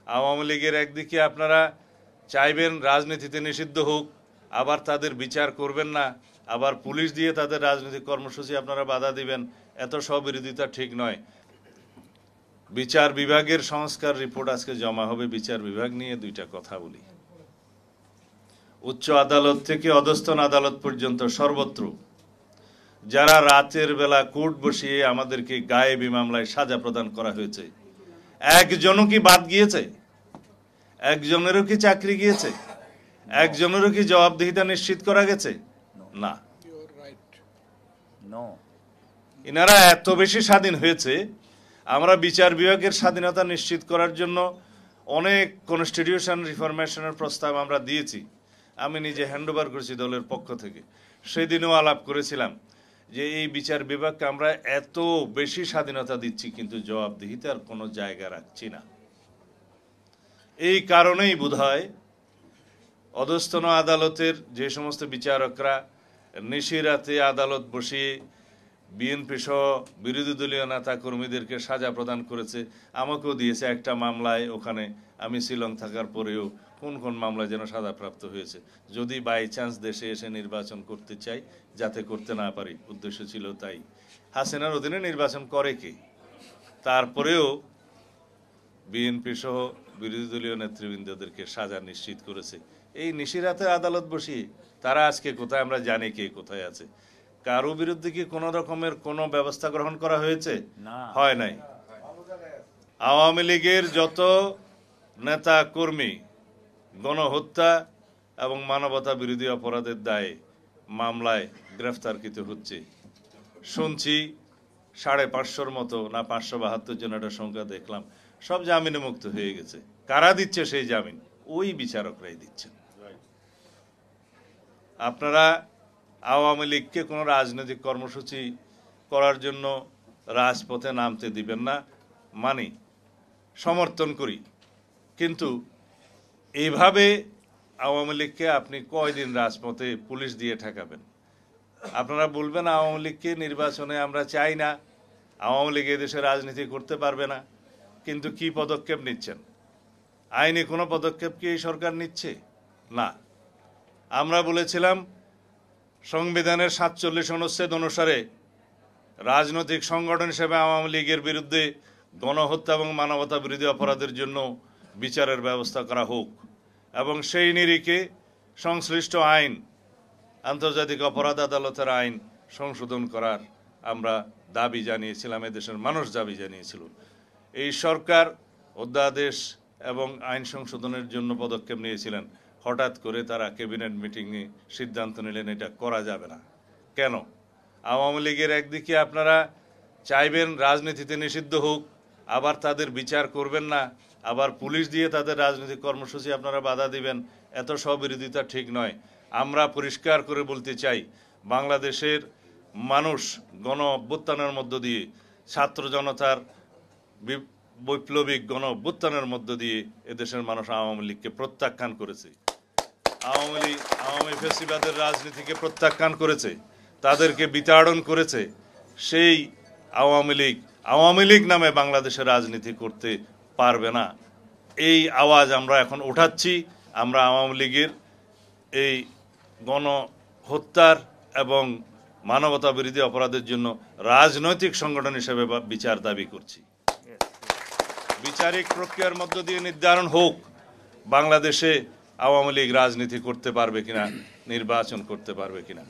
আওয়ামী লীগের একদিকে আপনারা চাইবেন রাজনীতিতে নিষিদ্ধ হোক, আবার তাদের বিচার করবেন না, আবার পুলিশ দিয়ে তাদের রাজনৈতিক কর্মসূচি আপনারা বাধা দিবেন। এত স্ববিরোধিতা ঠিক নয়। বিচার বিভাগের সংস্কার রিপোর্ট আজকে জমা হবে। বিচার বিভাগ নিয়ে দুইটা কথা বলি। উচ্চ আদালত থেকে অধস্তন আদালত পর্যন্ত সর্বত্র যারা রাতের বেলা কোর্ট বসিয়ে আমাদেরকে গায়েবী মামলায় সাজা প্রদান করা হয়েছে, একজনও কি বাদ গিয়েছে? একজনেরও কি চাকরি গিয়েছে? একজনেরও কি জবাবদিহিতা নিশ্চিত করা গেছে? না। ইনারা এত বেশি স্বাধীন হয়েছে। আমরা বিচার বিভাগের স্বাধীনতা নিশ্চিত করার জন্য অনেক কনস্টিটিউশন রিফরমেশনের প্রস্তাব আমরা দিয়েছি। আমি নিজে হ্যান্ডওভার করেছি দলের পক্ষ থেকে। সেদিনও আলাপ করেছিলাম যে এই বিচার বিভাগকে আমরা এত বেশি স্বাধীনতা দিচ্ছি, কিন্তু জবাবদিহিতার কোনো জায়গা রাখছি না। এই কারণেই বোধহয় অধস্তন আদালতের যে সমস্ত বিচারকরা নিশিরাতে আদালত বসিয়ে বিএনপি সহ বিরোধী দলীয় নেতা কর্মীদেরকে সাজা প্রদান করেছে। আমাকেও দিয়েছে একটা মামলায়, ওখানে আমি শিলং থাকার পরেও কোন কোন মামলায় যেন সাজাপ্রাপ্ত হয়েছে। যদি বাই চান্স দেশে এসে নির্বাচন করতে চাই, যাতে করতে না পারি, উদ্দেশ্য ছিল তাই। হাসিনার অধীনে নির্বাচন করে কে? তারপরেও বিএনপি সহ বিরোধী দলীয় নেতৃবৃন্দদেরকে সাজা নিশ্চিত করেছে এই নিশিরাতে আদালত বসিয়ে। তারা আজকে কোথায় আমরা জানি কে কোথায় আছে। কারো বিরুদ্ধে কি কোনো রকমের কোনো ব্যবস্থা গ্রহণ করা হয়েছে? হয় নাই। আওয়ামী লীগের যত নেতা কর্মী গণহত্যা এবং মানবতা বিরোধী অপরাধের দায়ে মামলায় গ্রেফতারকৃত হচ্ছে। শুনছি 550-র মতো, না 572 জন একটা সংখ্যা দেখলাম, সব জামিনে মুক্ত হয়ে গেছে। কারা দিচ্ছে সেই জামিন? ওই বিচারকরাই দিচ্ছেন। আপনারা আওয়ামী লীগকে কোনো রাজনৈতিক কর্মসূচি করার জন্য রাজপথে নামতে দিবেন না, মানি, সমর্থন করি, কিন্তু এইভাবে আওয়ামী লীগকে আপনি কয়দিন রাজপথে পুলিশ দিয়ে ঠেকাবেন? আপনারা বলবেন আওয়ামী লীগকে নির্বাচনে আমরা চাই না, আওয়ামী লীগ এদেশে রাজনীতি করতে পারবে না, কিন্তু কি পদক্ষেপ নিচ্ছেন? আইনি কোনো পদক্ষেপ কি এই সরকার নিচ্ছে? না। আমরা বলেছিলাম সংবিধানের 47 অনুচ্ছেদ অনুসারে রাজনৈতিক সংগঠন হিসেবে আওয়ামী লীগের বিরুদ্ধে গণহত্যা এবং মানবতা বিরোধী অপরাধের জন্য বিচারের ব্যবস্থা করা হোক, এবং সেই নিরিখে সংশ্লিষ্ট আইন, আন্তর্জাতিক অপরাধ আদালতের আইন সংশোধন করার আমরা দাবি জানিয়েছিলাম, এদেশের মানুষ দাবি জানিয়েছিল। এই সরকার অধ্যাদেশ এবং আইন সংশোধনের জন্য পদক্ষেপ নিয়েছিলেন। হঠাৎ করে তারা ক্যাবিনেট মিটিংয়ে সিদ্ধান্ত নিলেন এটা করা যাবে না। কেন? আওয়ামী লীগের একদিকে আপনারা চাইবেন রাজনীতিতে নিষিদ্ধ হোক, আবার তাদের বিচার করবেন না, আবার পুলিশ দিয়ে তাদের রাজনৈতিক কর্মসূচি আপনারা বাধা দিবেন। এত স্ববিরোধিতা ঠিক নয়। আমরা পরিষ্কার করে বলতে চাই, বাংলাদেশের মানুষ গণ অভ্যুত্থানের মধ্য দিয়ে, ছাত্র জনতার বৈপ্লবিক গণ অভ্যুত্থানের মধ্য দিয়ে এদেশের মানুষ আওয়ামী লীগকে প্রত্যাখ্যান করেছে। আওয়ামী ফ্যাসিবাদের রাজনীতিকে প্রত্যাখ্যান করেছে, তাদেরকে বিতাড়ন করেছে। সেই আওয়ামী লীগ নামে বাংলাদেশের রাজনীতি করতে পারবে না। এই আওয়াজ আমরা এখন উঠাচ্ছি। আমরা আওয়ামী লীগের এই গণহত্যার এবং মানবতা বিরোধী অপরাধের জন্য রাজনৈতিক সংগঠন হিসেবে বিচার দাবি করছি। বিচারিক প্রক্রিয়ার মধ্য দিয়ে নির্ধারণ হোক বাংলাদেশে আওয়ামী লীগ রাজনীতি করতে পারবে কিনা, নির্বাচন করতে পারবে কিনা।